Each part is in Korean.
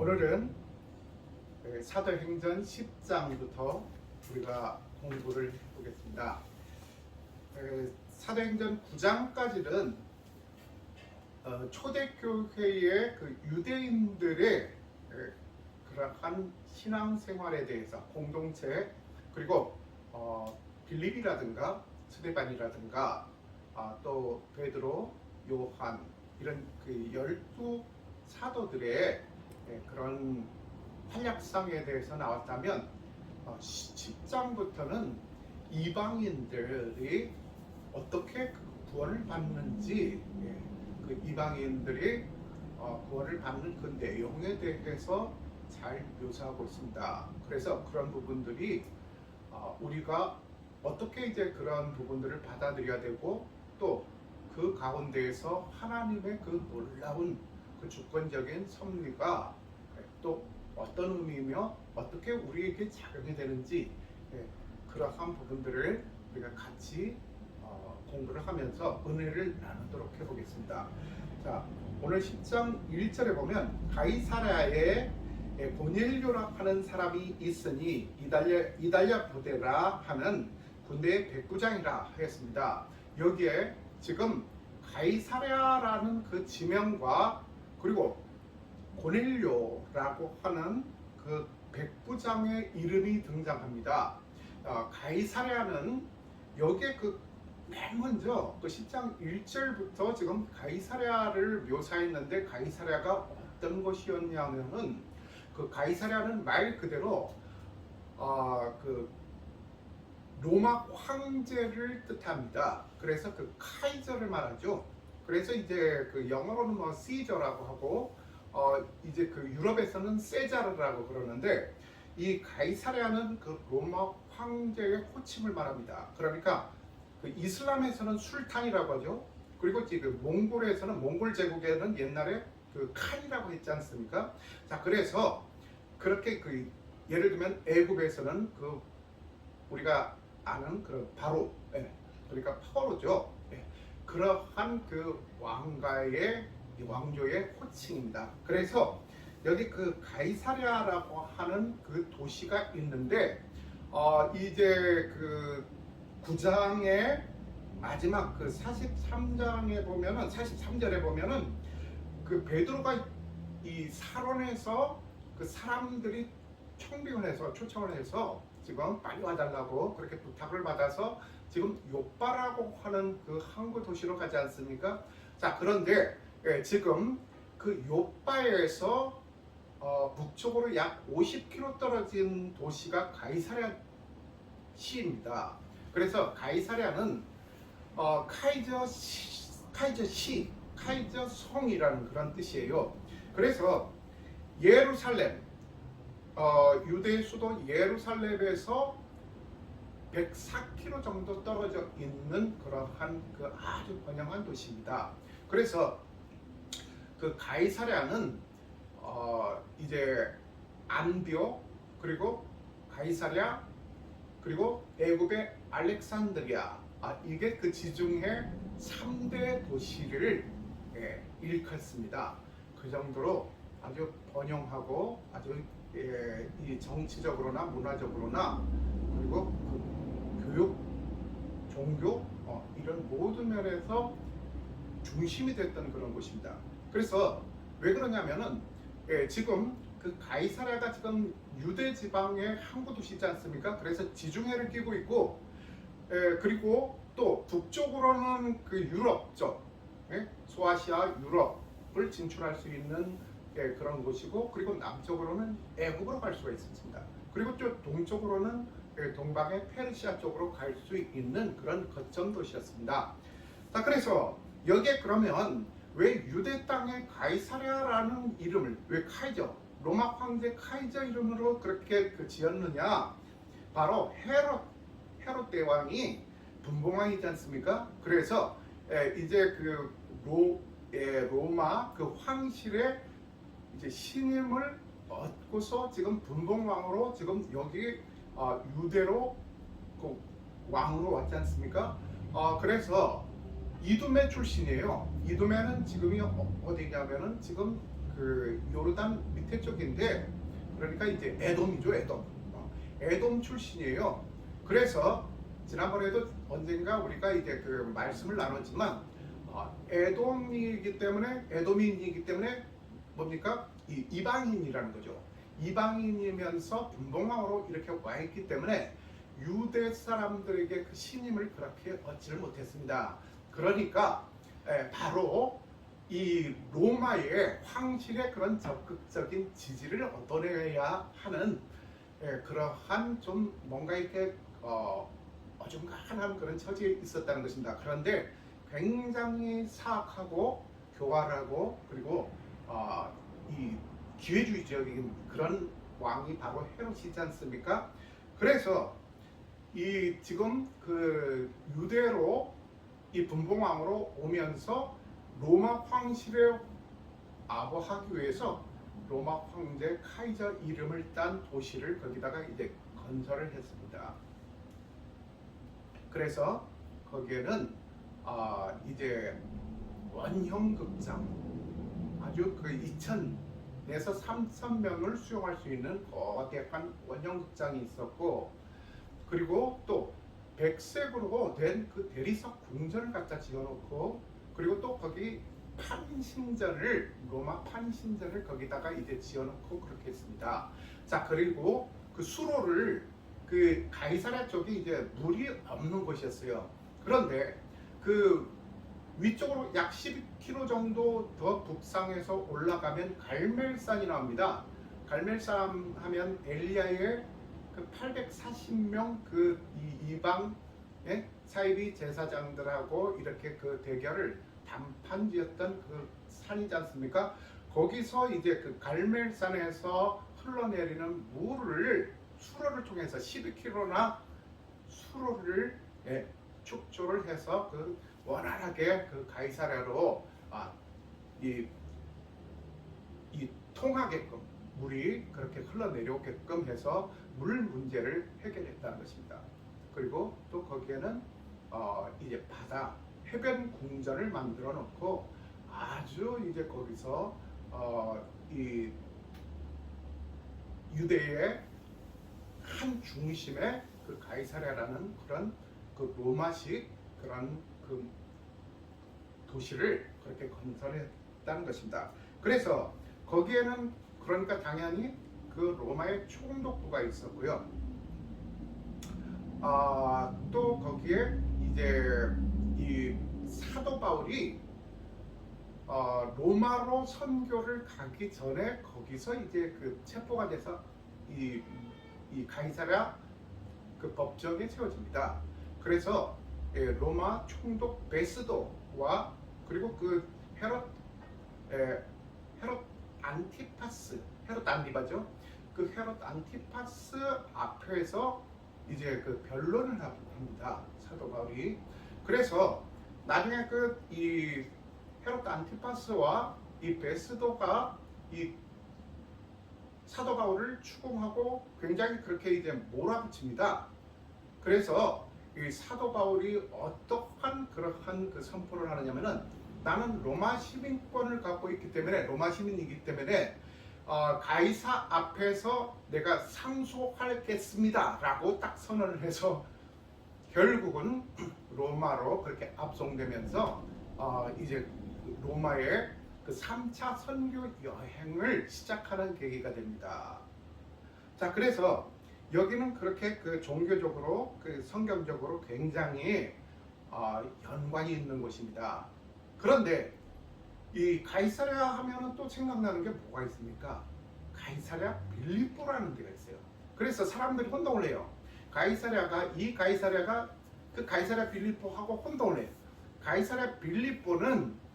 오늘은 사도행전 10장부터 우리가 공부를 해보겠습니다. 사도행전 9장까지는 초대교회의 그 유대인들의 그러한 신앙생활에 대해서 공동체, 그리고 빌립이라든가 스데반이라든가 또 베드로, 요한 이런 그 12 사도들의 그런 활약상에 대해서 나왔다면 10장부터는 이방인들이 어떻게 구원을 받는지, 그 이방인들이 구원을 받는 그 내용에 대해서 잘 묘사하고 있습니다. 그래서 그런 부분들이 우리가 어떻게 이제 그런 부분들을 받아들여야 되고, 또 그 가운데에서 하나님의 그 놀라운 그 주권적인 섭리가 또 어떤 의미며 어떻게 우리에게 작용이 되는지, 그러한 부분들을 우리가 같이 공부를 하면서 은혜를 나누도록 해보겠습니다. 자, 오늘 10장 1절에 보면 가이사랴에 고넬료라 하는 사람이 있으니 이달랴 부대라 하는 군대의 백부장이라 하였습니다. 여기에 지금 가이사랴라는 그 지명과 그리고 고넬료라고 하는 그 백부장의 이름이 등장합니다. 가이사랴는 여기에 맨 먼저 그 10장 1절부터 지금 가이사랴를 묘사했는데, 가이사랴가 어떤 것이었냐면은 그 가이사랴는 말 그대로 그 로마 황제를 뜻합니다. 그래서 그 카이저를 말하죠. 그래서 이제 그 영어로는 뭐 시저라고 하고 이제 그 유럽에서는 세자르라고 그러는데, 이 가이사랴는 그 로마 황제의 호칭을 말합니다. 그러니까 그 이슬람에서는 술탄이라고 하죠. 그리고 지금 몽골에서는, 몽골 제국에는 옛날에 그 칸이라고 했지 않습니까? 자, 그래서 그렇게 그 예를 들면 애굽에서는 그 우리가 아는 그런 바로, 그러니까 파워로죠. 그러한 그 왕조의 호칭입니다. 그래서 여기 그 가이사랴라고 하는 그 도시가 있는데, 이제 그 9장의 마지막 그 43장에 보면은, 43절에 보면은 그 베드로가 이 사론에서 그 사람들이 청빙을 해서 초청을 해서 지금 빨리 와달라고 그렇게 부탁을 받아서 지금 요빠라고 하는 그 항구 도시로 가지 않습니까? 자, 그런데 지금 그 요빠에서 북쪽으로 약 50km 떨어진 도시가 가이사랴 시입니다. 그래서 가이사랴는 카이저 성이라는 그런 뜻이에요. 그래서 예루살렘, 유대의 수도 예루살렘에서 104km 정도 떨어져 있는 그러한 그 아주 번영한 도시입니다. 그래서 그 가이사랴는 이제 안디옥, 그리고 가이사랴, 그리고 애굽의 알렉산드리아, 이게 그 지중해 3대 도시를 일컫습니다. 그 정도로 아주 번영하고 아주 이 정치적으로나 문화적으로나 그리고 그 교육, 종교, 이런 모든 면에서 중심이 됐던 그런 곳입니다. 그래서 왜 그러냐면은 지금 그 가이사랴가 지금 유대 지방의 항구 도시지 않습니까? 그래서 지중해를 끼고 있고, 그리고 또 북쪽으로는 그 유럽 쪽, 소아시아 유럽을 진출할 수 있는 그런 곳이고, 그리고 남쪽으로는 애굽으로 갈 수가 있습니다. 그리고 또 동쪽으로는 동방의 페르시아 쪽으로 갈 수 있는 그런 거점 도시였습니다. 자, 그래서 여기에 그러면 왜 유대 땅의 가이사랴라는 이름을, 왜 카이저, 로마 황제 카이저 이름으로 그렇게 지었느냐? 바로 헤롯 대왕이 분봉왕이지 않습니까? 그래서 이제 그 로마 그 황실의 이제 신임을 얻고서 지금 분봉왕으로 지금 여기 유대로 그 왕으로 왔지 않습니까? 그래서 이두메 출신이에요. 이두메는 지금이 어디냐면은 지금 그 요르단 밑에 쪽인데, 그러니까 이제 에돔이죠, 에돔. 에돔 출신이에요. 그래서 지난번에도 언젠가 우리가 이제 그 말씀을 나눴지만, 에돔인이기 때문에 뭡니까? 이방인이라는 거죠. 이방인이면서 분봉왕으로 이렇게 와 있기 때문에 유대 사람들에게 그 신임을 그렇게 얻지를 못했습니다. 그러니까 바로 이 로마의 황실의 그런 적극적인 지지를 얻어내야 하는 그러한 좀 뭔가 이렇게 어중간한 그런 처지에 있었다는 것입니다. 그런데 굉장히 사악하고 교활하고 그리고 이 기회주의적인 그런 왕이 바로 헤롯이지 않습니까? 그래서 이 지금 그 유대로 이 분봉왕으로 오면서 로마 황실에 아부하기 위해서 로마 황제 카이저 이름을 딴 도시를 거기다가 이제 건설을 했습니다. 그래서 거기에는 이제 원형극장, 아주 그 2,000에서 3,000명을 수용할 수 있는 거대한 원형극장이 있었고, 그리고 또 백색으로 된 그 대리석 궁전을 갖다 지어놓고, 그리고 또 거기 판신전을, 로마 판신전을 거기다가 이제 지어놓고 그렇게 했습니다. 자, 그리고 그 수로를, 그 가이사랴 쪽이 이제 물이 없는 곳이었어요. 그런데 그 위쪽으로 약 12km 정도 더 북상에서 올라가면 갈멜산이 나옵니다. 갈멜산 하면 엘리야의 그 840명 그 이방 사이비 제사장들하고 이렇게 그 대결을 단판지었던 그 산이지 않습니까? 거기서 이제 그 갈멜산에서 흘러내리는 물을 수로를 통해서 12km나 수로를 축조를 해서 그 원활하게 그 가이사랴로 이 통하게끔, 물이 그렇게 흘러내려오게끔 해서 물 문제를 해결했다는 것입니다. 그리고 또 거기에는 이제 바다 해변 궁전을 만들어 놓고 아주 이제 거기서 이 유대의 한 중심에 그 가이사랴라는 그런 그 로마식 그런 그 도시를 그렇게 건설했다는 것입니다. 그래서 거기에는 그러니까 당연히 그 로마의 총독부가 있었고요. 또 거기에 이제 이 사도 바울이 로마로 선교를 가기 전에 거기서 이제 그 체포가 돼서 이 가이사랴 그 법정에 세워집니다. 그래서 로마 총독 베스도와 그리고 그 헤롯 안티파스, 헤롯 안티바죠. 그 헤롯 안티파스 앞에서 이제 그 변론을 합니다. 사도 바울이. 그래서 나중에 그 이 헤롯 안티파스와 이 베스도가 이 사도 바울을 추궁하고 굉장히 그렇게 이제 몰아붙입니다. 그래서 이 사도 바울이 어떠한 그러한 그 선포를 하느냐면은, 나는 로마 시민권을 갖고 있기 때문에, 로마 시민이기 때문에 가이사 앞에서 내가 상소하겠습니다 라고 딱 선언을 해서 결국은 로마로 그렇게 압송되면서 이제 로마의 그 3차 선교 여행을 시작하는 계기가 됩니다. 자, 그래서 여기는 그렇게 그 종교적으로 그 성경적으로 굉장히 연관이 있는 곳입니다. 그런데 이 가이사랴 하면은 또 생각나는 게 뭐가 있습니까? 가이사랴 빌립보라는 데가 있어요. 그래서 사람들이 혼동을 해요. 이 가이사랴가 그 가이사랴 빌립보하고 혼동을 해요. 가이사랴 빌립보는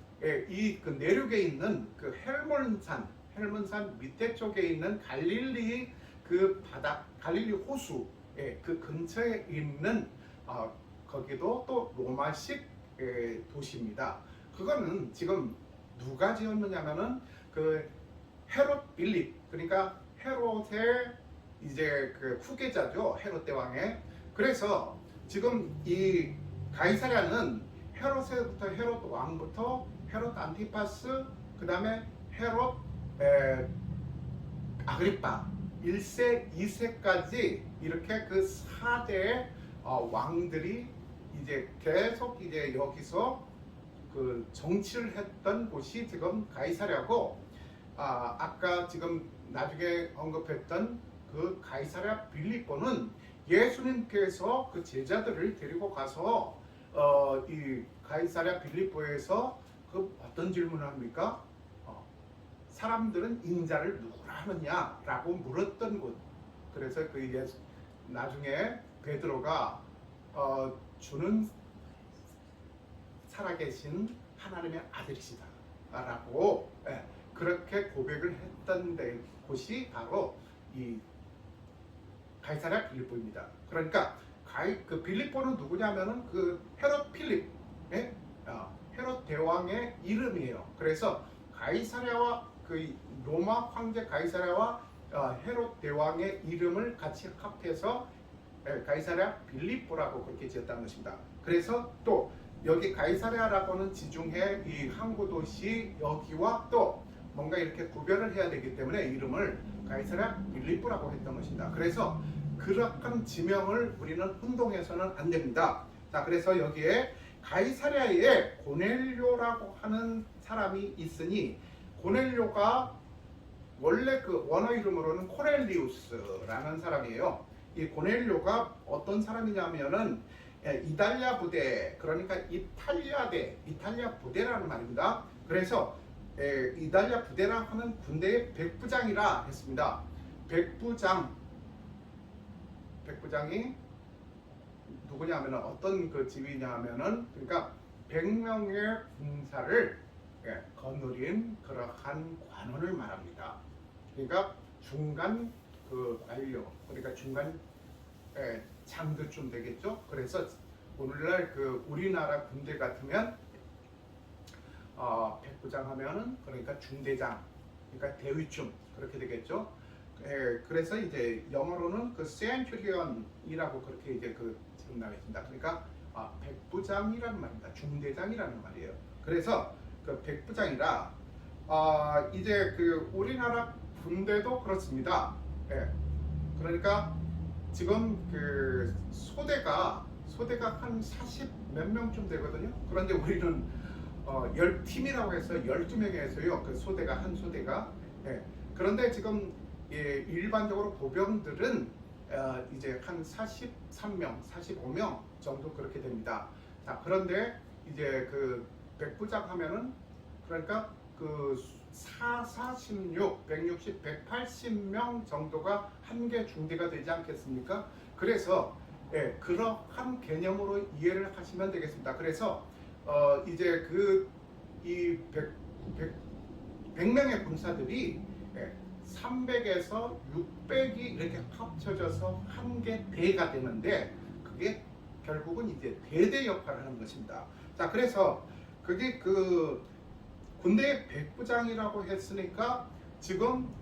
이 그 내륙에 있는 그 헬몬산 밑에 쪽에 있는 갈릴리 그 바다, 갈릴리 호수 그 근처에 있는 거기도 또 로마식 도시입니다. 그거는 지금 누가 지었느냐면은 그 헤롯 빌립, 그러니까 헤롯의 이제 그 후계자죠, 헤롯 대왕의. 그래서 지금 이 가이사랴는 헤롯 왕부터 헤롯 안티파스, 그 다음에 헤롯 에, 아그리파 1세, 2세까지 이렇게 그 4대 왕들이 이제 계속 이제 여기서 그 정치를 했던 곳이 지금 가이사랴고, 아까 지금 나중에 언급했던 그 가이사랴 빌립보는 예수님께서 그 제자들을 데리고 가서 이 가이사랴 빌립보에서 그 어떤 질문을 합니까? 사람들은 인자를 누구라 하느냐라고 물었던 곳. 그래서 그 예수, 나중에 베드로가 주는 살아계신 하나님의 아들이시다 라고 그렇게 고백을 했던 곳이 바로 이 가이사랴 빌립보입니다. 그러니까 그 빌립보는 누구냐면은 그 헤롯 필립, 헤롯 대왕의 이름이에요. 그래서 가이사랴와 그 로마 황제 가이사랴와 헤롯 대왕의 이름을 같이 합해서 가이사랴 빌립보라고 그렇게 지었다는 것입니다. 그래서 또 여기 가이사랴라고는 지중해 이 항구 도시 여기와 또 뭔가 이렇게 구별을 해야 되기 때문에 이름을 가이사랴 빌립보라고 했던 것입니다. 그래서 그러한 지명을 우리는 혼동해서는 안 됩니다. 자, 그래서 여기에 가이사랴에 고넬료라고 하는 사람이 있으니, 고넬료가 원래 그 원어 이름으로는 코넬리우스라는 사람이에요. 이 고넬료가 어떤 사람이냐면은 이탈리아 부대, 그러니까 이탈리아 부대라는 말입니다. 그래서 이탈리아 부대라 하는 군대의 백부장이라 했습니다. 백부장이 누구냐면은 어떤 그 지위냐면은, 그러니까 100명의 군사를 거느린 그러한 관원을 말합니다. 그러니까 중간 그 관료, 그러니까 중간 장교쯤 되겠죠. 그래서 오늘날 그 우리나라 군대 같으면 백부장 하면은 그러니까 중대장, 그러니까 대위쯤 그렇게 되겠죠. 그래서 이제 영어로는 그 센츄리언이라고 그렇게 이제 그 지금 나와 있습니다. 그러니까 백부장이라는 말입니다. 중대장이라는 말이에요. 그래서 그 백부장이라 이제 그 우리나라 군대도 그렇습니다. 그러니까 지금 그 소대가 한 40 몇 명쯤 되거든요. 그런데 우리는 10팀이라고 해서 12명이 해서요. 그 소대가 한 소대가. 그런데 지금 일반적으로 보병들은 이제 한 43명, 45명 정도 그렇게 됩니다. 자, 그런데 이제 그 백부장 하면은 그러니까 그 46, 160, 180명 정도가 한 개 중대가 되지 않겠습니까? 그래서 그러한 개념으로 이해를 하시면 되겠습니다. 그래서 이제 그 이 100명의 군사들이 300에서 600이 이렇게 합쳐져서 한 개 대가 되는데, 그게 결국은 이제 대대 역할을 하는 것입니다. 자, 그래서 그게 그 군대 백부장이라고 했으니까 지금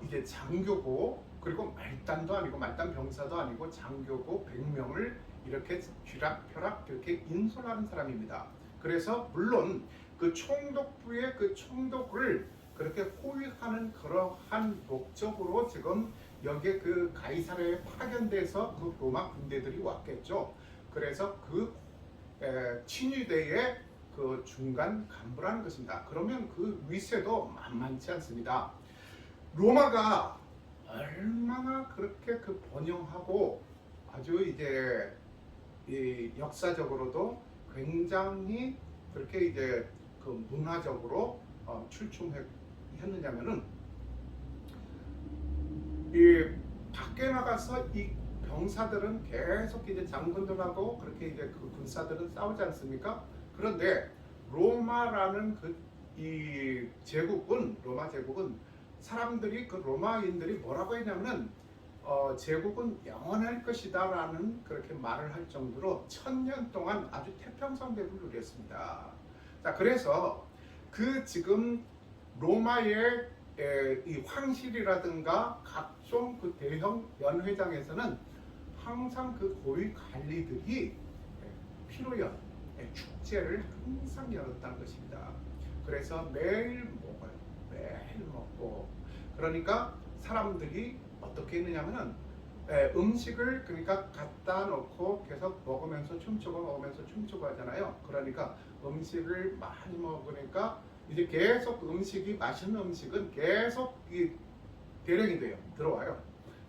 이제 장교고, 그리고 말단도 아니고 말단 병사도 아니고 장교고 100명을 이렇게 쥐락펴락 이렇게 인솔하는 사람입니다. 그래서 물론 그 총독부의 그 총독을 그렇게 호위하는 그러한 목적으로 지금 여기에 그 가이사랴에 파견돼서 그 로마 군대들이 왔겠죠. 그래서 그 친위대의 그 중간 간부라는 것입니다. 그러면 그 위세도 만만치 않습니다. 로마가 얼마나 그렇게 그 번영하고 아주 이제 이 역사적으로도 굉장히 그렇게 이제 그 문화적으로 출중했느냐면은, 이 밖에 나가서 이 병사들은 계속 이제 장군들하고 그렇게 이제 그 군사들은 싸우지 않습니까? 그런데 로마라는 그 이 제국은, 로마 제국은 사람들이, 그 로마인들이 뭐라고 했냐면은 제국은 영원할 것이다 라는 그렇게 말을 할 정도로 1000년 동안 아주 태평성대를 누렸습니다. 자, 그래서 그 지금 로마의 이 황실이라든가 각종 그 대형 연회장에서는 항상 그 고위 관리들이 피로연 축제를 항상 열었다는 것입니다. 그래서 매일 먹어요. 매일 먹고. 그러니까 사람들이 어떻게 했느냐면은 음식을 그러니까 갖다 놓고 계속 먹으면서 춤추고 하잖아요. 그러니까 음식을 많이 먹으니까 이제 계속 음식이 맛있는 음식은 계속 이 대령이 돼요. 들어와요.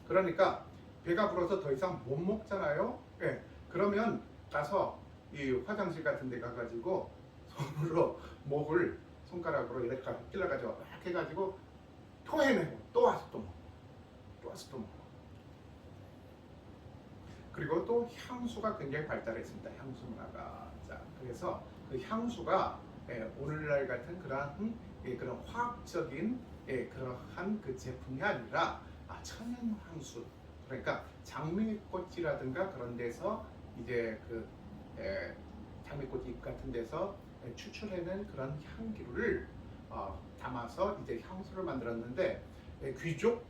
그러니까 배가 불러서 더 이상 못 먹잖아요. 예. 그러면 가서 이 화장실 같은 데 가가지고 손으로 목을 손가락으로 이렇게 찔러가지고 막 해가지고 토해내고 또 와서 또 먹고 또 와서 또 먹고. 그리고 또 향수가 굉장히 발달했습니다. 향수 문화가. 자, 그래서 그 향수가 오늘날 같은 그러한 그런 화학적인 그러한 그 제품이 아니라 천연 향수. 그러니까 장미꽃이라든가 그런 데서 이제 그 장미꽃 잎 같은 데서 추출해낸 그런 향기를 담아서 이제 향수를 만들었는데 귀족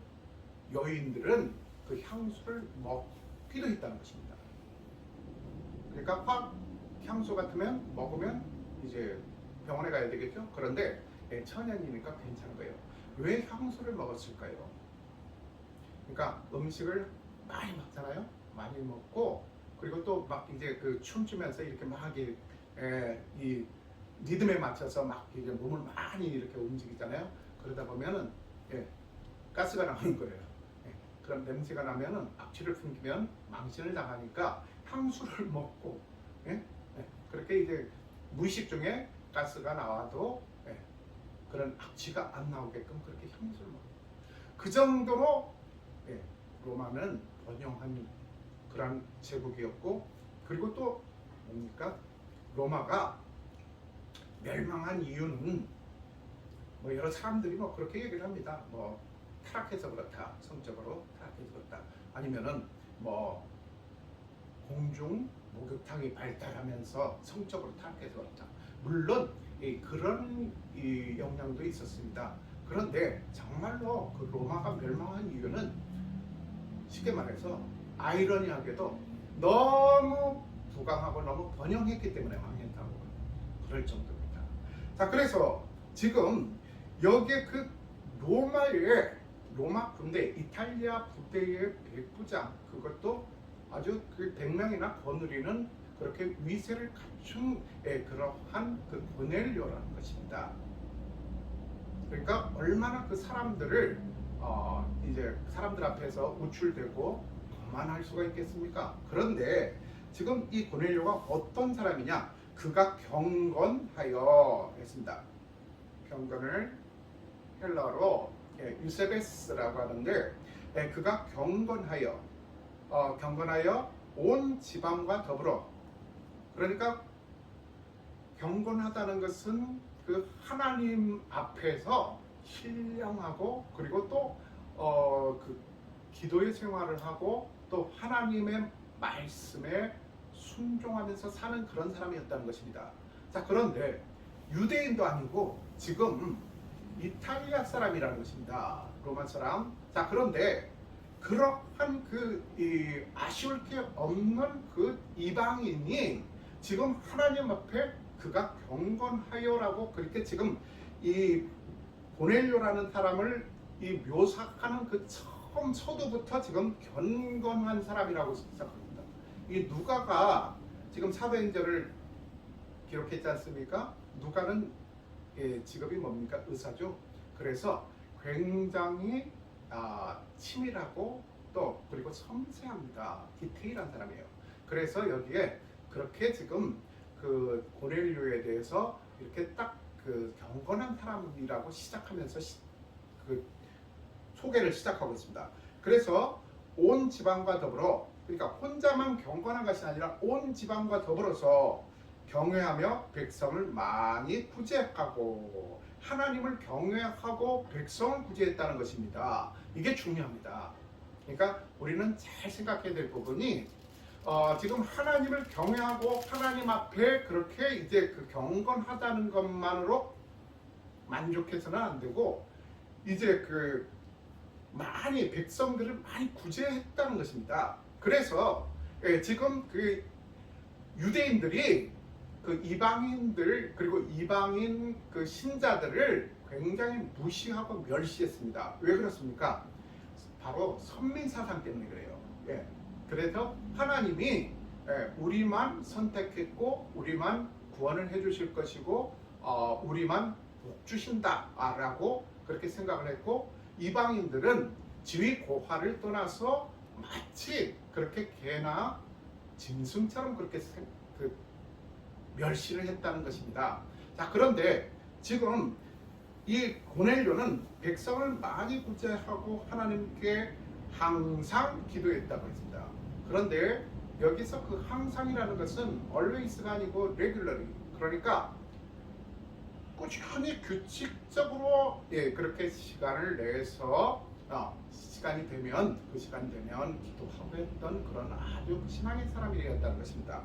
여인들은 그 향수를 먹기도 했다는 것입니다. 그러니까 화학 향수 같으면 먹으면 이제 병원에 가야 되겠죠. 그런데 천연이니까 괜찮은 거예요. 왜 향수를 먹었을까요? 그러니까 음식을 많이 먹잖아요. 많이 먹고 그리고 또 막 이제 그 춤추면서 이렇게 막 이 리듬에 맞춰서 막 이제 몸을 많이 이렇게 움직이잖아요. 그러다 보면은 가스가 나오는 거예요. 그럼 냄새가 나면은 악취를 풍기면 망신을 당하니까 향수를 먹고 그렇게 이제 무의식 중에 가스가 나와도 그런 악취가 안 나오게끔 그렇게 향수를 먹고 그 정도로 로마는 번영한 그런 제국이었고 그리고 또 뭡니까? 로마가 멸망한 이유는 뭐 여러 사람들이 뭐 그렇게 얘기를 합니다. 뭐 타락해서 그렇다, 성적으로 타락해서 그렇다, 아니면은 뭐 공중 목욕탕이 발달하면서 성적으로 타락해서 그렇다. 물론 그런 영향도 있었습니다. 그런데 정말로 그 로마가 멸망한 이유는 쉽게 말해서 아이러니하게도 너무 부강하고 너무 번영했기 때문에 망했다고 그럴 정도입니다. 자, 그래서 지금 여기에 그 로마 군대, 이탈리아 부대의 백부장, 그것도 아주 그 100명이나 거느리는 그렇게 위세를 갖춘 그러한 그 고넬료라는 것입니다. 그러니까 얼마나 그 사람들을 이제 사람들 앞에서 우출되고 거만할 수가 있겠습니까? 그런데 지금 이 고넬료가 어떤 사람이냐? 그가 경건하여 했습니다. 경건을 헬라어로 유세베스라고 하는데 그가 경건하여 온 지방과 더불어, 그러니까 경건하다는 것은 그 하나님 앞에서 신령하고 그리고 또 그 기도의 생활을 하고 또 하나님의 말씀에 순종하면서 사는 그런 사람이었다는 것입니다. 자, 그런데 유대인도 아니고 지금 이탈리아 사람이라는 것입니다. 로마 사람. 자, 그런데 그러한 아쉬울 게 없는 그 이방인이 지금 하나님 앞에 그가 경건하여라고 그렇게 지금 이 고넬료라는 사람을 묘사하는 그 처음 서두부터 지금 경건한 사람이라고 시작합니다. 이 누가가 지금 사도행전을 기록했지 않습니까? 누가는 직업이 뭡니까? 의사죠. 그래서 굉장히 치밀하고 또 그리고 섬세합니다. 디테일한 사람이에요. 그래서 여기에 그렇게 지금 그 고넬료에 대해서 이렇게 딱 그 경건한 사람이라고 시작하면서 그 소개를 시작하고 있습니다. 그래서 온 지방과 더불어, 그러니까 혼자만 경건한 것이 아니라 온 지방과 더불어서 경외하며 백성을 많이 구제하고, 하나님을 경외하고 백성을 구제했다는 것입니다. 이게 중요합니다. 그러니까 우리는 잘 생각해야 될 부분이 지금 하나님을 경외하고 하나님 앞에 그렇게 이제 그 경건하다는 것만으로 만족해서는 안 되고, 이제 그 많이 백성들을 많이 구제했다는 것입니다. 그래서 지금 그 유대인들이 그 이방인들 그리고 이방인 그 신자들을 굉장히 무시하고 멸시했습니다. 왜 그렇습니까? 바로 선민 사상 때문에 그래요. 예. 그래서 하나님이 우리만 선택했고 우리만 구원을 해주실 것이고 우리만 복 주신다라고 그렇게 생각을 했고 이방인들은 지위 고하를 떠나서 마치 그렇게 개나 짐승처럼 그렇게 멸시를 했다는 것입니다. 자, 그런데 지금 이 고넬료는 백성을 많이 구제하고 하나님께 항상 기도했다고 했습니다. 그런데 여기서 그 항상이라는 것은 always가 아니고 regularly, 그러니까 꾸준히 규칙적으로 그렇게 시간을 내서 시간이 되면 기도하고 했던 그런 아주 신앙의 사람이었다는 것입니다.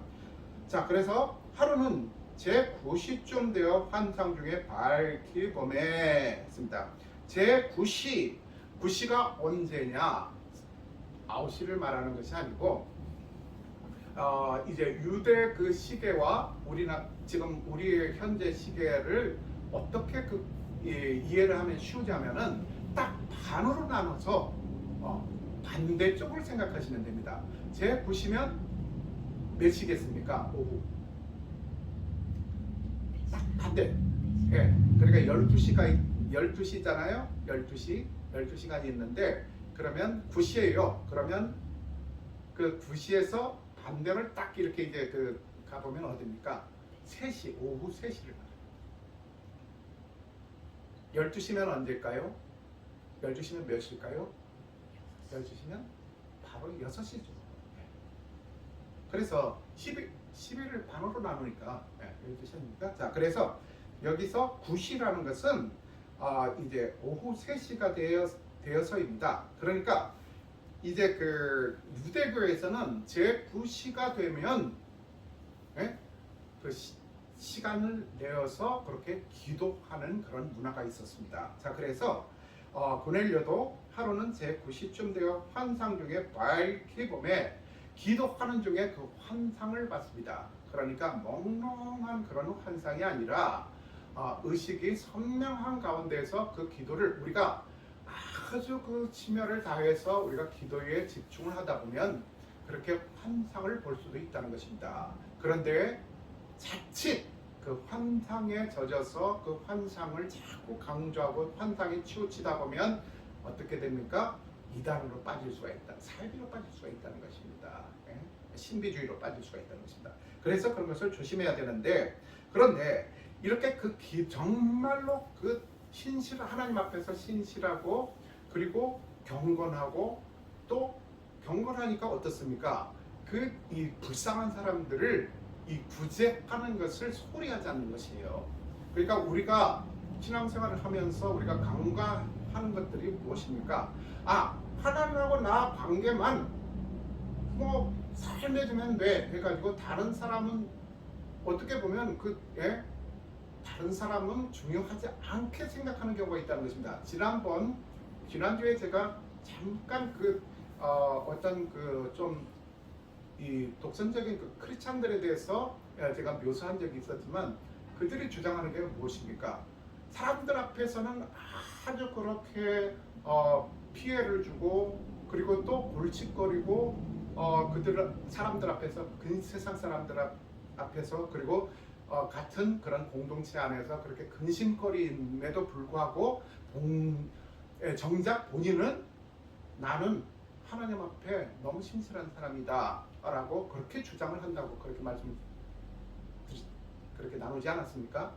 자, 그래서 하루는 제9시쯤 되어 환상 중에 밝히 범에 했습니다. 제9시가 언제냐? 아웃시를 말하는 것이 아니고 이제 유대 그 시계와 지금 우리의 현재 시계를 어떻게 이해를 하면 쉬우지 하면은 딱 반으로 나눠서 반대쪽을 생각하시면 됩니다. 제9시면 몇 시겠습니까? 오후. 딱 반대. 예. 그러니까 12시잖아요. 12시간이 있는데 그러면 9시예요. 그러면 그 9시에서 반대를 딱 이렇게 이제 가보면 어딥니까? 3시, 오후 3시를 말해요. 12시면 언제일까요? 12시면 몇 시일까요? 12시면 바로 6시죠. 그래서 11을 반으로 나누니까 12시 아닙니까? 자, 그래서 여기서 9시라는 것은 이제 오후 3시가 되어서입니다. 그러니까 이제 그 유대교에서는 제9시가 되면 그 시간을 내어서 그렇게 기도하는 그런 문화가 있었습니다. 자, 그래서 고넬료도 하루는 제9시쯤 되어 환상 중에 밝히 범에 기도하는 중에 그 환상을 봤습니다. 그러니까 몽롱한 그런 환상이 아니라 의식이 선명한 가운데서 그 기도를 우리가 아주 그 심혈을 다해서 우리가 기도에 집중을 하다 보면 그렇게 환상을 볼 수도 있다는 것입니다. 그런데 자칫 그 환상에 젖어서 그 환상을 자꾸 강조하고 환상에 치우치다 보면 어떻게 됩니까? 이단으로 빠질 수가 있다. 사이비로 빠질 수가 있다는 것입니다. 신비주의로 빠질 수가 있다는 것입니다. 그래서 그런 것을 조심해야 되는데 그런데 이렇게 정말로 그 하나님 앞에서 신실하고 그리고 경건하고 또 경건하니까 어떻습니까? 이 불쌍한 사람들을 구제하는 것을 소홀히 하지 않는 것이에요. 그러니까 우리가 신앙생활을 하면서 우리가 간과하는 것들이 무엇입니까? 하나님하고 나 관계만 잘 맺으면 돼 해가지고 다른 사람은 어떻게 보면 다른 사람은 중요하지 않게 생각하는 경우가 있다는 것입니다. 지난주에 제가 잠깐 어떤 이 독선적인 크리스찬들에 대해서 제가 묘사한 적이 있었지만 그들이 주장하는 게 무엇입니까? 사람들 앞에서는 아주 그렇게 피해를 주고 그리고 또 골칫거리고 사람들 앞에서 세상 사람들 앞에서 그리고 같은 그런 공동체 안에서 그렇게 근심거림에도 불구하고 정작 본인은 나는 하나님 앞에 너무 신실한 사람이다 라고 그렇게 주장을 한다고 그렇게 나누지 않았습니까?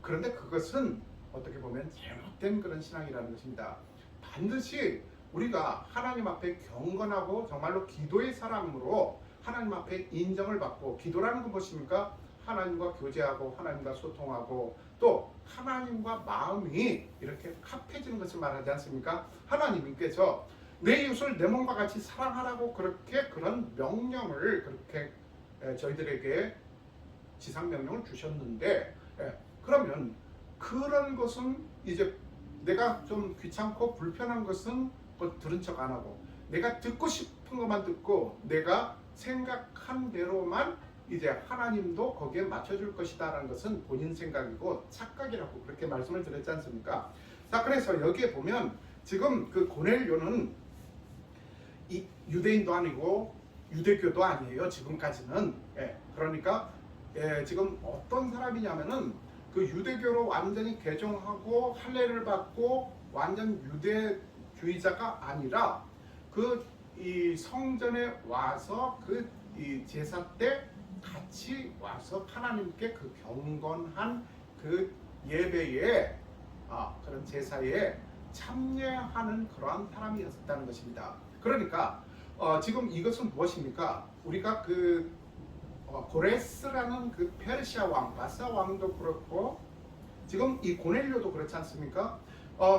그런데 그것은 어떻게 보면 잘못된 그런 신앙이라는 것입니다. 반드시 우리가 하나님 앞에 경건하고 정말로 기도의 사람으로 하나님 앞에 인정을 받고 기도라는 건 무엇입니까? 하나님과 교제하고 하나님과 소통하고 또 하나님과 마음이 이렇게 합해지는 것을 말하지 않습니까? 하나님께서 내 이웃을 내 몸과 같이 사랑하라고 그런 명령을 그렇게 저희들에게 지상명령을 주셨는데 그러면 그런 것은 이제 내가 좀 귀찮고 불편한 것은 들은 척 안 하고 내가 듣고 싶은 것만 듣고 내가 생각한 대로만 이제 하나님도 거기에 맞춰줄 것이다라는 것은 본인 생각이고 착각이라고 그렇게 말씀을 드렸지 않습니까? 자, 그래서 여기에 보면 지금 그 고넬료는 이 유대인도 아니고 유대교도 아니에요. 지금까지는. 그러니까 지금 어떤 사람이냐면은 그 유대교로 완전히 개종하고 할례를 받고 완전 유대주의자가 아니라 그 이 성전에 와서 그 이 제사 때 같이 와서 하나님께 그 경건한 그 예배에 그런 제사에 참여하는 그러한 사람이었다는 것입니다. 그러니까 지금 이것은 무엇입니까? 우리가 그 고레스라는 그 페르시아 왕, 바사 왕도 그렇고 지금 이 고넬료도 그렇지 않습니까?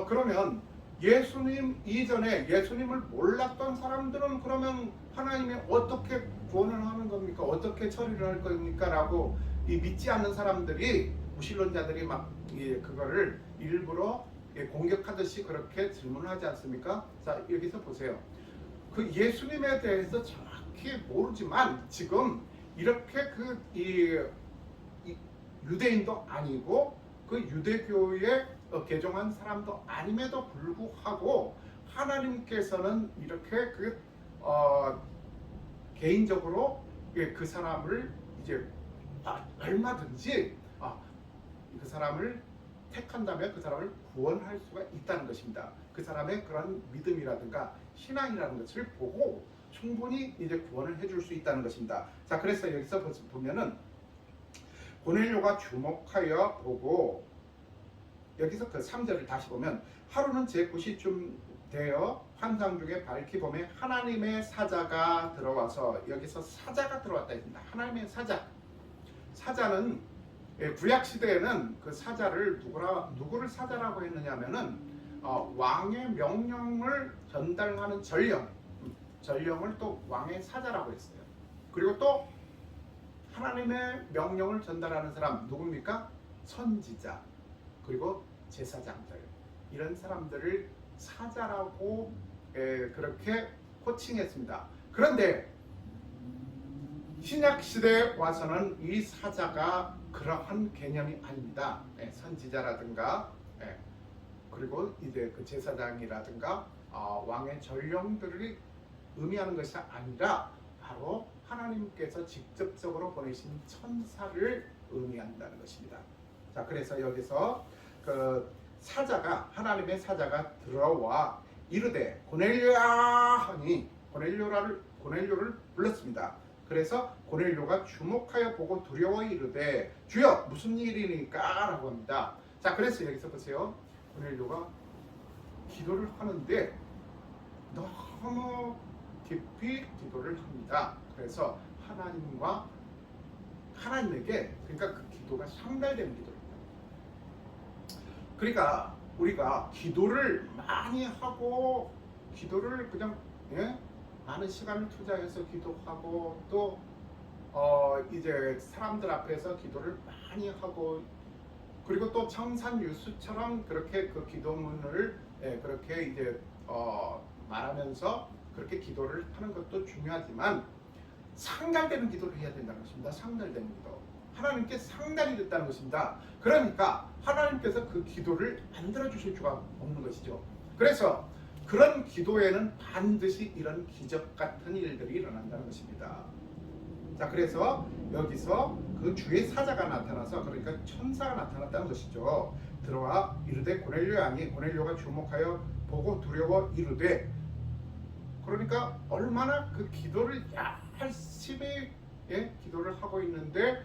그러면 예수님 이전에 예수님을 몰랐던 사람들은 그러면 하나님이 어떻게 구원을 하는 겁니까? 어떻게 처리를 할 겁니까? 라고 이 믿지 않는 사람들이 무신론자들이 막 그거를 일부러 공격하듯이 그렇게 질문하지 않습니까? 자, 여기서 보세요. 그 예수님에 대해서 정확히 모르지만 지금 이렇게 이 유대인도 아니고 그 유대교에 개종한 사람도 아님에도 불구하고 하나님께서는 이렇게 개인적으로 그 사람을 이제 얼마든지 그 사람을 택한다면 그 사람을 구원할 수가 있다는 것입니다. 그 사람의 그런 믿음이라든가 신앙이라는 것을 보고 충분히 이제 구원을 해줄 수 있다는 것입니다. 자, 그래서 여기서 보면은 고넬료가 주목하여 보고 여기서 그 3절을 다시 보면 하루는 제9시쯤 되어 환상 중에 밝히 보매 하나님의 사자가 들어와서 여기서 사자가 들어왔다 했습니다. 하나님의 사자는 구약 시대에는 그 사자를 누구를 사자라고 했느냐면은 왕의 명령을 전달하는 전령을 또 왕의 사자라고 했어요. 그리고 또 하나님의 명령을 전달하는 사람 누굽니까? 선지자 그리고 제사장들 이런 사람들을 사자라고 그렇게 호칭했습니다. 그런데 신약 시대에 와서는 이 사자가 그러한 개념이 아닙니다. 선지자라든가 그리고 이제 그 제사장이라든가 왕의 전령들이 의미하는 것이 아니라 바로 하나님께서 직접적으로 보내신 천사를 의미한다는 것입니다. 자, 그래서 여기서 그 사자가 하나님의 사자가 들어와 이르되 고넬료야 하니 고넬료를 불렀습니다. 그래서 고넬료가 주목하여 보고 두려워 이르되 주여 무슨 일이니까 라고 합니다. 자, 그래서 여기서 보세요. 고넬료가 기도를 하는데 너무 깊이 기도를 합니다. 그래서 하나님에게 그러니까 그 기도가 상달되는 기도입니다. 그러니까 우리가 기도를 많이 하고 기도를 그냥 많은 시간을 투자해서 기도하고 또 이제 사람들 앞에서 기도를 많이 하고 그리고 또 청산 유수처럼 그렇게 그 기도문을 그렇게 이제 말하면서 그렇게 기도를 하는 것도 중요하지만 상달되는 기도를 해야 된다는 것입니다. 상달되는 기도. 하나님께 상달이 됐다는 것입니다. 그러니까 하나님께서 그 기도를 안 들어주실 수가 없는 것이죠. 그래서 그런 기도에는 반드시 이런 기적 같은 일들이 일어난다는 것입니다. 자, 그래서 여기서 그 주의 사자가 나타나서 그러니까 천사가 나타났다는 것이죠. 들어와 이르되 고넬료아니 고넬료가 주목하여 보고 두려워 이르되 그러니까 얼마나 그 기도를 열심히 기도를 하고 있는데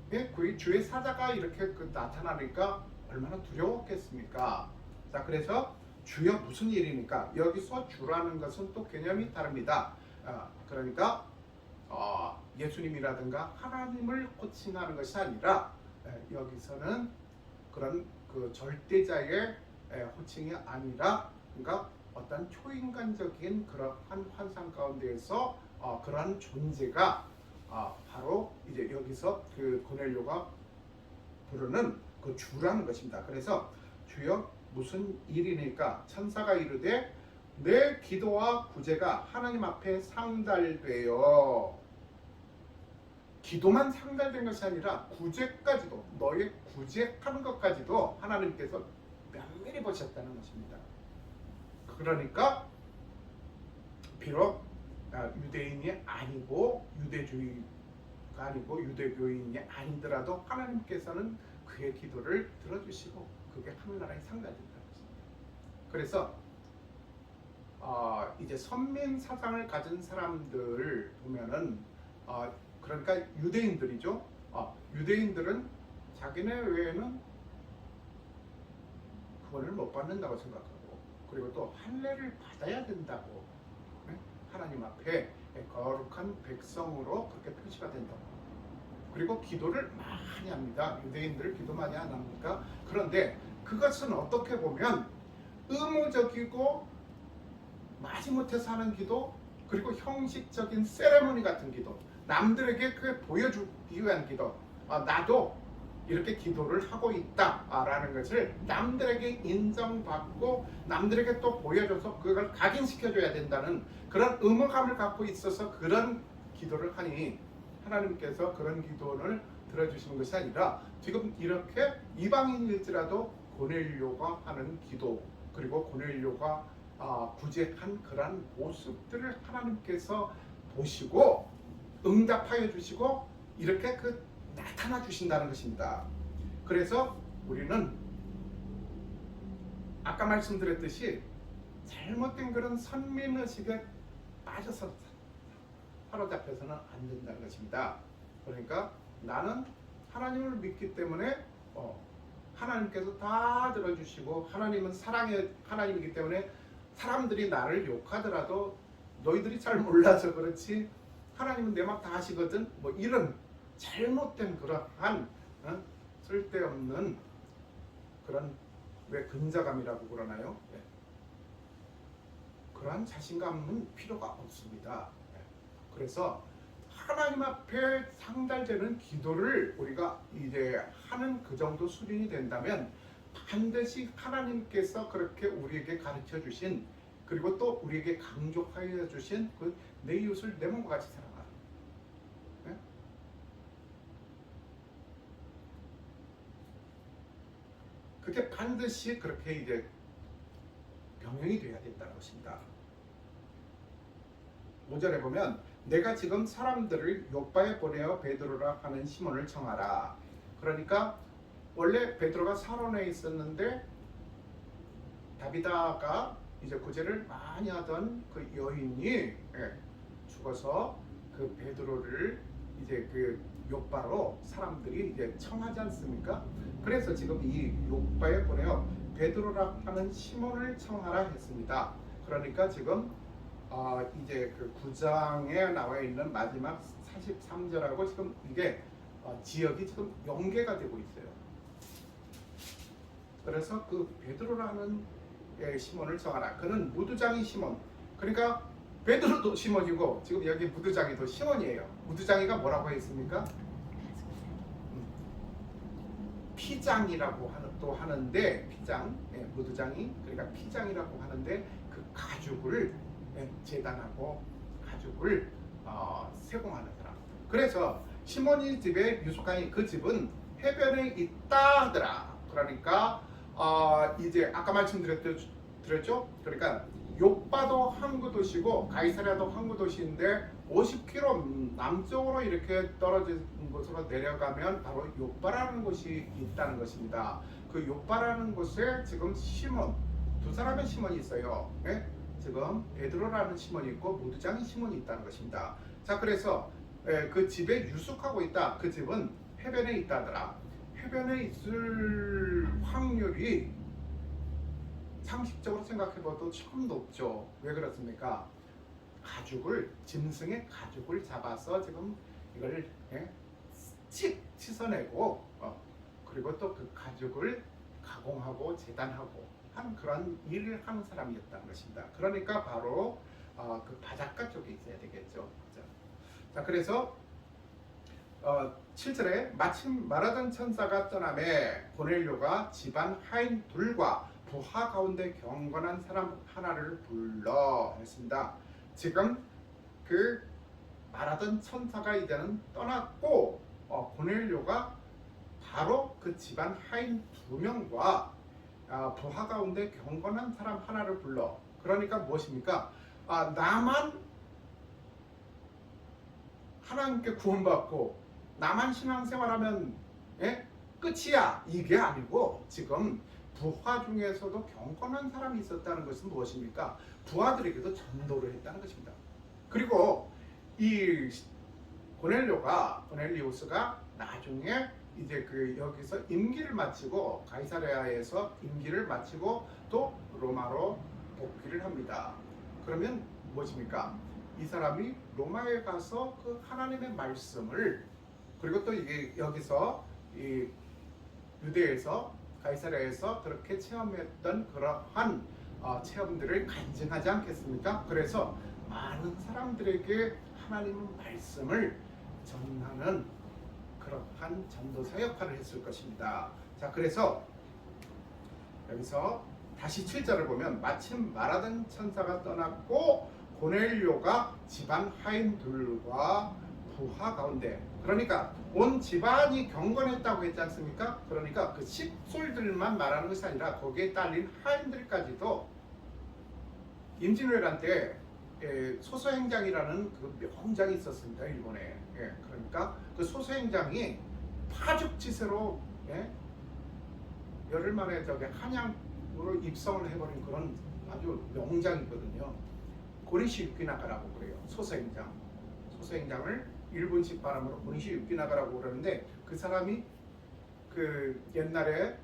그 주의 사자가 이렇게 나타나니까 얼마나 두려웠겠습니까? 자, 그래서 주여 무슨 일입니까? 여기서 주라는 것은 또 개념이 다릅니다. 그러니까 예수님이라든가 하나님을 호칭하는 것이 아니라 여기서는 그런 그 절대자의 호칭이 아니라 그러니까 어떤 초인간적인 그러한 환상 가운데에서 그러한 존재가 바로 이제 여기서 그 고넬료가 부르는 그 주라는 것입니다. 그래서 주여 무슨 일이니까 천사가 이르되 내 기도와 구제가 하나님 앞에 상달되어 기도만 상달된 것이 아니라 구제까지도, 너의 구제하는 것까지도 하나님께서 면밀히 보셨다는 것입니다. 그러니까 비록 유대인이 아니고 유대주의가 아니고 유대교인이 아니더라도 하나님께서는 그의 기도를 들어주시고 그게 하늘나라에 상달된다는 것입니다. 그래서 이제 선민 사상을 가진 사람들 보면은 그러니까 유대인들이죠. 유대인들은 자기네 외에는 구원을 못 받는다고 생각하고, 그리고 또 할례를 받아야 된다고, 하나님 앞에 거룩한 백성으로 그렇게 표시가 된다고. 그리고 기도를 많이 합니다. 유대인들 기도 많이 안 합니까? 그런데 그것은 어떻게 보면 의무적이고 마지못해서 하는 기도, 그리고 형식적인 세레모니 같은 기도, 남들에게 그 보여주기 위한 기도, 나도 이렇게 기도를 하고 있다라는 것을 남들에게 인정받고 남들에게 또 보여줘서 그걸 각인시켜줘야 된다는 그런 의무감을 갖고 있어서 그런 기도를 하니 하나님께서 그런 기도를 들어주시는 것이 아니라 지금 이렇게 이방인일지라도 고넬료가 하는 기도, 그리고 고넬료가 구제한 그런 모습들을 하나님께서 보시고 응답하여 주시고 이렇게 나타나 주신다는 것입니다. 그래서 우리는 아까 말씀드렸듯이 잘못된 그런 선민의식에 빠져서 사로잡혀서는 안 된다는 것입니다. 그러니까 나는 하나님을 믿기 때문에 하나님께서 다 들어주시고, 하나님은 사랑의 하나님이기 때문에 사람들이 나를 욕하더라도 너희들이 잘 몰라서 그렇지 하나님은 내 맘 다 하시거든, 뭐 이런 잘못된 그러한 쓸데없는 그런, 왜 근자감이라고 그러나요? 그러한 자신감은 필요가 없습니다. 그래서 하나님 앞에 상달되는 기도를 우리가 이제 하는 그 정도 수준이 된다면 반드시 하나님께서 그렇게 우리에게 가르쳐 주신, 그리고 또 우리에게 강조하여 주신 내 이웃을 내 몸과 같이 사랑하라. 그게 반드시 그렇게 이제 병행이 돼야 된다는 것입니다. 5절에 보면 내가 지금 사람들을 요바에 보내어 베드로라 하는 시몬을 청하라. 그러니까 원래 베드로가 사론에 있었는데 다비다가 이제 구제를 많이 하던 그 여인이 죽어서 그 베드로를 이제 그 요바로 사람들이 이제 청하지 않습니까? 그래서 지금 이 요바에 보내어 베드로라 하는 시몬을 청하라 했습니다. 그러니까 지금 이제 그 9장에 나와 있는 마지막 43절하고 지금 이게 지역이 지금 연계가 되고 있어요. 그래서 그 베드로라는 시몬을 청하라. 그는 무두장이 시몬. 그러니까 베드로도 시몬이고 지금 여기 무두장이도 시몬이에요. 무두장이가 뭐라고 했습니까? 피장이라고 또 하는데, 피장, 무두장이, 그러니까 피장이라고 하는데 그 가죽을 재단하고 가죽을 세공하는 사람. 그래서 시몬이 집에 유숙하니 그 집은 해변에 있다 하더라. 그러니까 이제 아까 말씀드렸죠. 그러니까 요바도 항구 도시고 가이사랴도 항구 도시인데 50km 남쪽으로 이렇게 떨어진 곳으로 내려가면 바로 요바라는 곳이 있다는 것입니다. 그 요바라는 곳에 지금 시몬, 두 사람의 시몬이 있어요. 지금 베드로라는 시몬이 있고 무두장이 시몬이 있다는 것입니다. 자, 그래서 그 집에 유숙하고 있다. 그 집은 해변에 있다더라. 해변에 있을 확률이 상식적으로 생각해봐도 참 높죠. 왜 그렇습니까? 가죽을, 짐승의 가죽을 잡아서 지금 이걸 씻어내고 그리고 또 그 가죽을 가공하고 재단하고 한 그런 일을 하는 사람이었다는 것입니다. 그러니까 바로 그 바닷가 쪽에 있어야 되겠죠. 자, 그래서 7절에 마침 말하던 천사가 떠나매 고넬료가 집안 하인 둘과 부하 가운데 경건한 사람 하나를 불러 했습니다. 지금 그 말하던 천사가 이제는 떠났고 고넬료가 바로 그 집안 하인 2명과 부하 가운데 경건한 사람 하나를 불러. 그러니까 무엇입니까? 나만 하나님께 구원받고 나만 신앙생활하면 끝이야, 이게 아니고 지금 부하 중에서도 경건한 사람이 있었다는 것은 무엇입니까? 부하들에게도 전도를 했다는 것입니다. 그리고 이 고넬리우스가 나중에 이제 여기서 임기를 마치고 가이사랴에서 임기를 마치고 또 로마로 복귀를 합니다. 그러면 무엇입니까? 이 사람이 로마에 가서 그 하나님의 말씀을, 그리고 또 이게 여기서 이 유대에서 가이사랴에서 그렇게 체험했던 그러한 체험들을 간증하지 않겠습니까? 그래서 많은 사람들에게 하나님의 말씀을 전하는 그러한 전도사 역할을 했을 것입니다. 자, 그래서 여기서 다시 7절을 보면 마침 말하던 천사가 떠났고 고넬료가 집안 하인들과 부하 가운데, 그러니까 온 집안이 경건했다고 했지 않습니까? 그러니까 그 식솔들만 말하는 것이 아니라 거기에 딸린 하인들까지도 임진왜란 때 소서행장이라는 그 명장이 있었습니다, 일본에. 그러니까 그 소서행장이 파죽지세로 열흘 만에 한양으로 입성을 해버린 그런 아주 명장이거든요. 고니시 유키나가라고 그래요. 소서행장을 일본식 발음으로 고니시 유키나가라고 그러는데, 그 사람이 그 옛날에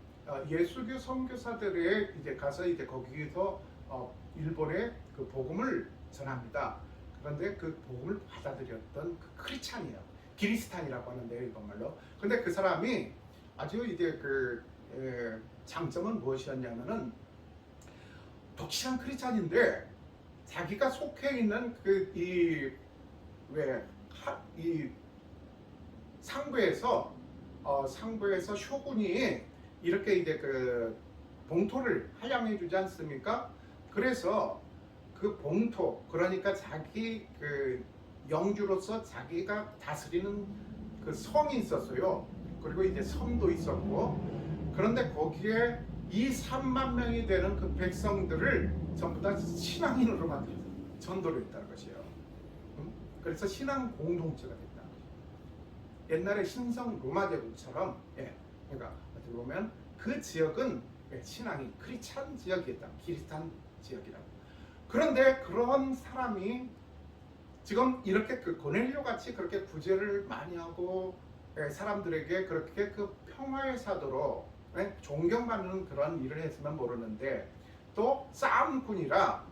예수교 선교사들의 이제 가서 이제 거기서 일본의 그 복음을 전합니다. 그런데 그 복음을 받아들였던 그 크리스찬이에요. 기리스탄이라고 하는데 일본말로. 근데 그 사람이 아주 이제 장점은 무엇이었냐면은 독실한 크리스찬인데 자기가 속해 있는 이 상부에서 쇼군이 이렇게 이제 봉토를 할양해 주지 않습니까? 그래서 그 봉토, 그러니까 자기 영주로서 자기가 다스리는 그 성이 있었어요. 그리고 이제 섬도 있었고, 그런데 거기에 3만 명이 되는 그 백성들을 전부 다 신앙인으로 만들어서 전도를 했다는 것이에요. 그래서 신앙 공동체가 됐다는 것이에요. 옛날에 신성 로마 제국처럼, 그러니까 어떻게 보면 그 지역은 신앙이 크리스찬 지역이었다, 기리스탄 지역이라고. 그런데 그런 사람이 지금 이렇게 고넬료 같이 그렇게 구제를 많이 하고 사람들에게 그렇게 평화의 사도로 존경받는 그런 일을 했으면 모르는데, 또 싸움꾼이라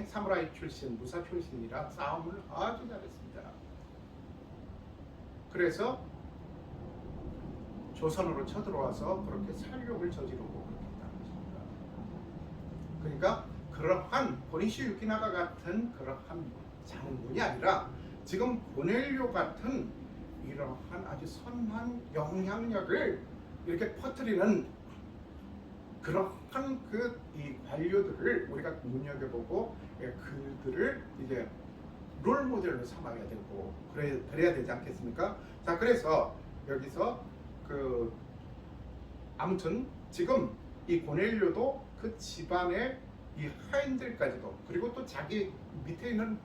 사무라이 출신, 무사 출신이라 싸움을 아주 잘했습니다. 그래서 조선으로 쳐들어와서 그렇게 살육을 저지르고 그렇게 했다는 것입니다. 그러니까 그러한 고니시 유키나가 같은 그러한 장군이 아니라 지금 고넬료 같은 이러한 아주 선한 영향력을 이렇게 퍼뜨리는 그러한 이 관료들을 우리가 눈여겨보고 그들을 이제 롤 모델로 삼아야 되고 그래야 되지 않겠습니까? 자, 그래서 여기서 아무튼 지금 이 고넬료도 그 집안의 이 하인들까지도, 그리고 또 자기 밑에 있는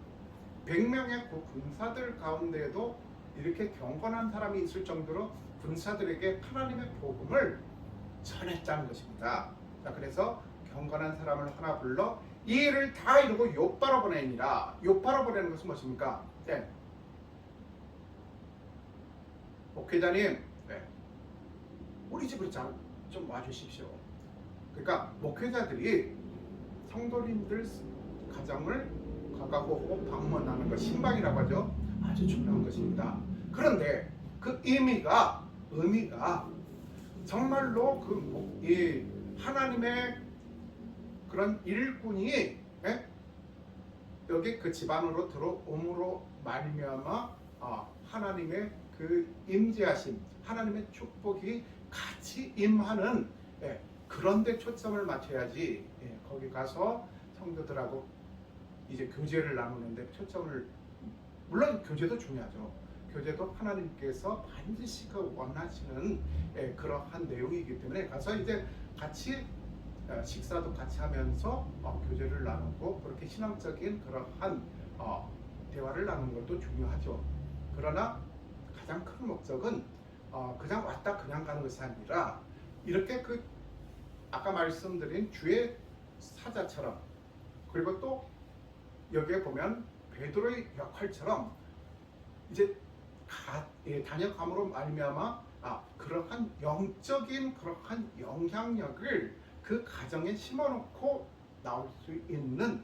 100명의 그 군사들 가운데에도 이렇게 경건한 사람이 있을 정도로 군사들에게 하나님의 복음을 전했다는 것입니다. 자, 그래서 경건한 사람을 하나 불러 이 일을 다 이루고 요바로 보내니라. 요바로 보내는 것은 무엇입니까? 목회자님, 우리 집으로 좀 와주십시오. 그러니까 목회자들이 성도님들 가정을 가가고 방문하는 것, 신방이라고 하죠. 아주 중요한 것입니다. 그런데 그 의미가 정말로 이 하나님의 그런 일꾼이 여기 그 집안으로 들어옴으로 말미암아 하나님의 그 임재하심, 하나님의 축복이 같이 임하는 그런 데 초점을 맞춰야지 거기 가서 성도들하고 이제 교제를 나누는데 초점을 물론 교제도 중요하죠. 교제도 하나님께서 반드시 그 원하시는 그러한 내용이기 때문에 가서 이제 같이 식사도 같이 하면서 교제를 나누고 그렇게 신앙적인 그러한 대화를 나누는 것도 중요하죠. 그러나 가장 큰 목적은 그냥 왔다 그냥 가는 것이 아니라 이렇게 그 아까 말씀드린 주의 사자처럼, 그리고 또 여기에 보면 베드로의 역할처럼 이제 다녀감으로 말미암아 그러한 영적인 그러한 영향력을 그 가정에 심어놓고 나올 수 있는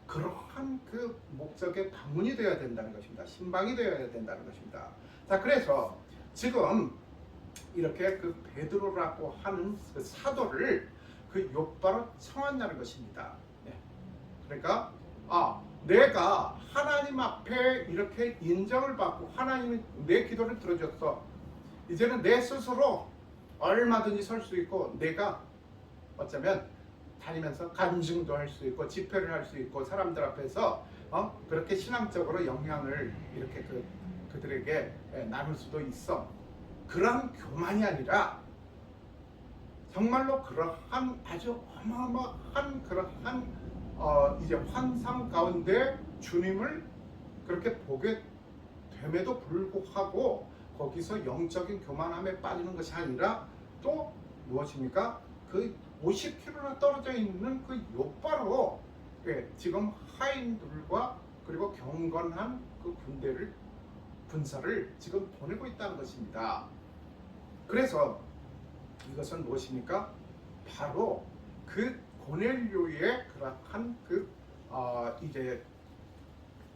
그러한 그 목적의 방문이 되어야 된다는 것입니다. 신방이 되어야 된다는 것입니다. 자, 그래서 지금 이렇게 그 베드로라고 하는 그 사도를 그 욥바로 청한다는 것입니다. 네. 그러니까 내가 하나님 앞에 이렇게 인정을 받고 하나님이 내 기도를 들어줬어. 이제는 내 스스로 얼마든지 설 수 있고, 내가 어쩌면 다니면서 간증도 할 수 있고 집회를 할 수 있고 사람들 앞에서 그렇게 신앙적으로 영향을 이렇게 그들에게 나눌 수도 있어. 그런 교만이 아니라 정말로 그러한 아주 어마어마한 그러한 이제 환상 가운데 주님을 그렇게 보게 됨에도 불구하고 거기서 영적인 교만함에 빠지는 것이 아니라 또 무엇입니까? 그 50km나 떨어져 있는 그 욥바로 지금 하인들과 그리고 경건한 그 군사를 지금 보내고 있다는 것입니다. 그래서 이것은 무엇입니까? 바로 그 고넬료의 그러한 이제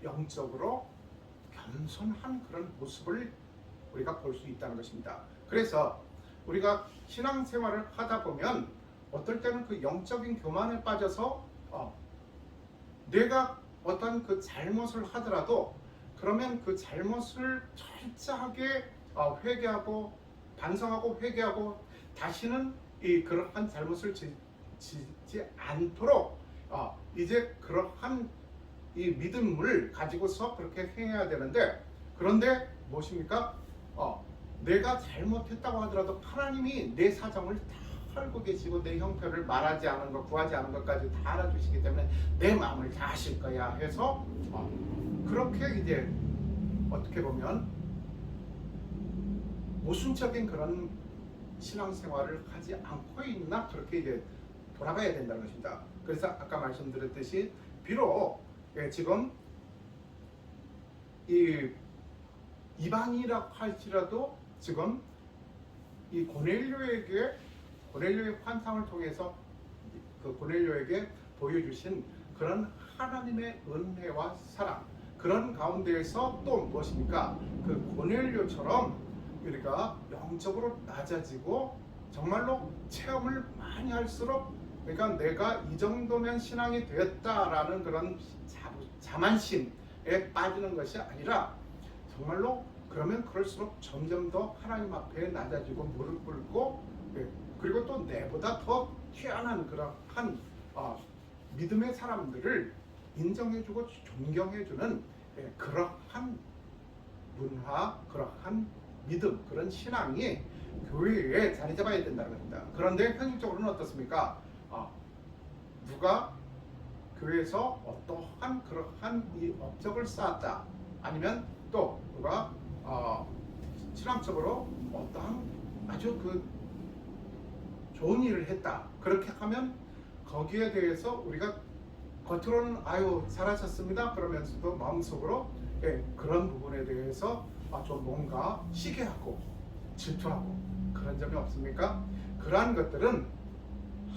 영적으로 겸손한 그런 모습을 우리가 볼 수 있다는 것입니다. 그래서 우리가 신앙생활을 하다 보면 어떨 때는 그 영적인 교만에 빠져서 내가 어떤 그 잘못을 하더라도 그러면 그 잘못을 철저하게 회개하고 반성하고 회개하고 다시는 그러한 잘못을 짓지 않도록 이제 그러한 이 믿음을 가지고서 그렇게 행해야 되는데, 그런데 무엇입니까? 내가 잘못했다고 하더라도 하나님이 내 사정을 다 알고 계시고 내 형편을 말하지 않은 것, 구하지 않은 것까지 다 알아주시기 때문에 내 마음을 다 아실 거야 해서 그렇게 이제 어떻게 보면 모순적인 그런 신앙생활을 하지 않고 있나, 그렇게 이제 돌아가야 된다는 것입니다. 그래서 아까 말씀드렸듯이 비록 지금 이 이방이라고 할지라도 지금 이 고넬료의 환상을 통해서 그 고넬료에게 보여주신 그런 하나님의 은혜와 사랑, 그런 가운데에서 또 무엇입니까? 그 고넬료처럼 우리가 영적으로 낮아지고 정말로 체험을 많이 할수록, 그러니까 내가 이 정도면 신앙이 되었다라는 그런 자만심에 빠지는 것이 아니라 정말로 그러면 그럴수록 점점 더 하나님 앞에 낮아지고 무릎 꿇고, 그리고 또 내보다 더 뛰어난 그러한 믿음의 사람들을 인정해주고 존경해주는 그러한 문화, 그러한 믿음, 그런 신앙이 교회에 자리 잡아야 된다는 겁니다. 그런데 현실적으로는 어떻습니까? 누가 교회에서 어떠한 그러한 이 업적을 쌓았다, 아니면 또 누가 신앙적으로 어떠한 아주 그 좋은 일을 했다, 그렇게 하면 거기에 대해서 우리가 겉으로는 아유 잘하셨습니다 그러면서도 마음속으로 그런 부분에 대해서 좀 뭔가 시기하고 질투하고 그런 점이 없습니까? 그러한 것들은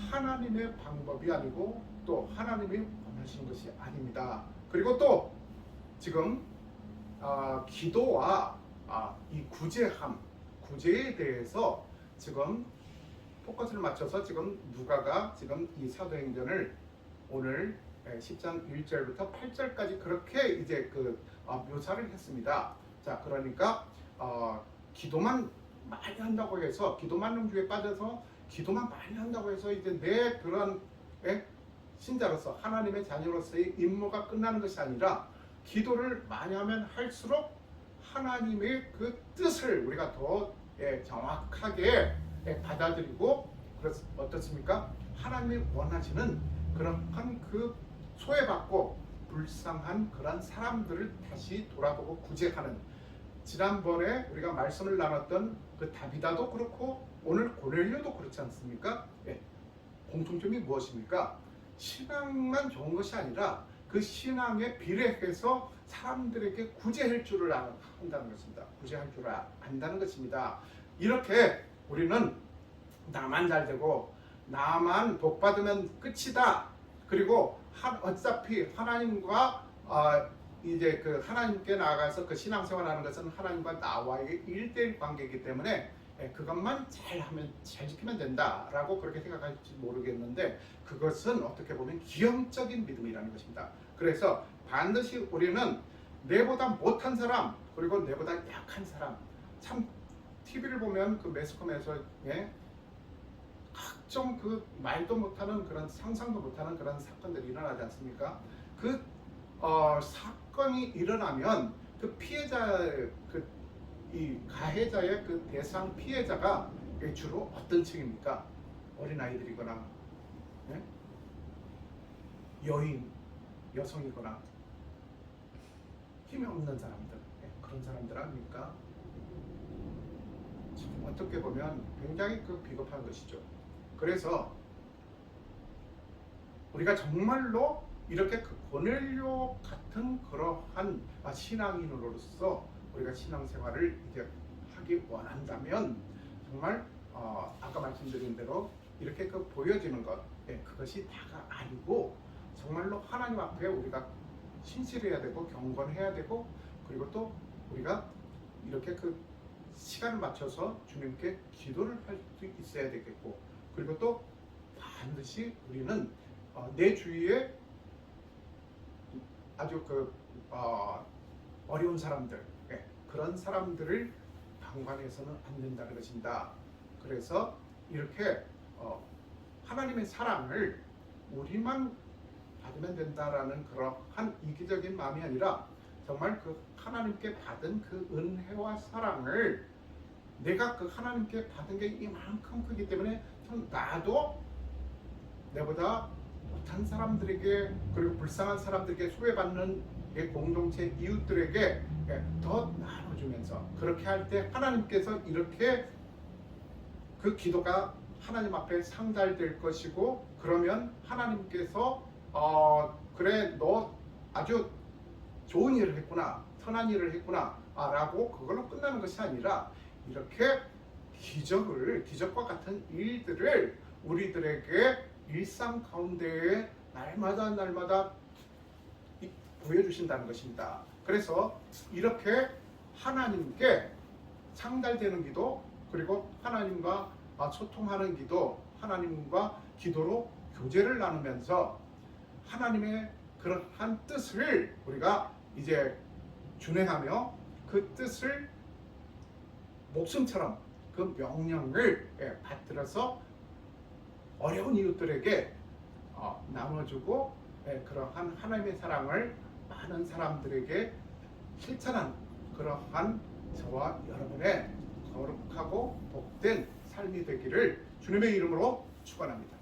하나님의 방법이 아니고 또 하나님이 원하시는 것이 아닙니다. 그리고 또 지금 기도와 이 구제에 대해서 지금 포커스를 맞춰서 지금 누가가 지금 이 사도행전을 오늘 10장 1절부터 8절까지 그렇게 이제 묘사를 했습니다. 자, 그러니까 기도만 많이 한다고 해서, 기도만 음주에 빠져서 기도만 많이 한다고 해서 이제 내 그런 신자로서 하나님의 자녀로서의 임무가 끝나는 것이 아니라 기도를 많이 하면 할수록 하나님의 그 뜻을 우리가 더 정확하게 받아들이고, 그래서 어떻습니까? 하나님이 원하시는 그러한 그 소외받고 불쌍한 그런 사람들을 다시 돌아보고 구제하는, 지난번에 우리가 말씀을 나눴던 그 다비다도 그렇고 오늘 고넬료도 그렇지 않습니까? 공통점이 무엇입니까? 신앙만 좋은 것이 아니라 그 신앙에 비례해서 사람들에게 구제할 줄을 안다는 것입니다. 구제할 줄을 안다는 것입니다. 이렇게 우리는 나만 잘 되고 나만 복 받으면 끝이다. 그리고 어차피 하나님과 이제 그 하나님께 나아가서 그 신앙생활하는 것은 하나님과 나와의 1대1 관계이기 때문에 그것만 잘하면, 잘 지키면 된다라고 그렇게 생각할지 모르겠는데, 그것은 어떻게 보면 기형적인 믿음이라는 것입니다. 그래서 반드시 우리는 내보다 못한 사람, 그리고 내보다 약한 사람, 참 TV를 보면 그 매스컴에서 각종 그 말도 못하는 그런, 상상도 못하는 그런 사건들이 일어나지 않습니까? 그 사건이 일어나면 그 피해자, 이 가해자의 그 대상 피해자가 주로 어떤 층입니까? 어린아이들이거나 여인, 여성이거나 힘이 없는 사람들, 그런 사람들 아닙니까? 어떻게 보면 굉장히 그 비겁한 것이죠. 그래서 우리가 정말로 이렇게 그 고넬료 같은 그러한 신앙인으로서 우리가 신앙생활을 이제 하기 원한다면, 정말 아까 말씀드린 대로 이렇게 그 보여지는 것, 그것이 다가 아니고 정말로 하나님 앞에 우리가 신실해야 되고 경건해야 되고, 그리고 또 우리가 이렇게 그 시간을 맞춰서 주님께 기도를 할 수 있어야 되겠고, 그리고 또 반드시 우리는 내 주위에 아주 그 어려운 사람들, 그런 사람들을 방관해서는 안 된다는 것입니다. 그래서 이렇게 하나님의 사랑을 우리만 받으면 된다라는 그러한 이기적인 마음이 아니라, 정말 그 하나님께 받은 그 은혜와 사랑을 내가 그 하나님께 받은 게 이만큼 크기 때문에 나도 내보다 못한 사람들에게, 그리고 불쌍한 사람들에게, 소외받는 공동체 이웃들에게 더 나눠주면서, 그렇게 할 때 하나님께서 이렇게 그 기도가 하나님 앞에 상달될 것이고, 그러면 하나님께서 그래, 너 아주 좋은 일을 했구나, 선한 일을 했구나 라고 그걸로 끝나는 것이 아니라, 이렇게 기적과 같은 일들을 우리들에게 일상 가운데에 날마다 보여주신다는 것입니다. 그래서 이렇게 하나님께 상달되는 기도, 그리고 하나님과 소통하는 기도, 하나님과 기도로 교제를 나누면서 하나님의 그러한 뜻을 우리가 이제 준행하며, 그 뜻을 목숨처럼 그 명령을 받들어서 어려운 이웃들에게 나눠주고, 그러한 하나님의 사랑을 많은 사람들에게 실천한 그러한 저와 여러분의 거룩하고 복된 삶이 되기를 주님의 이름으로 축원합니다.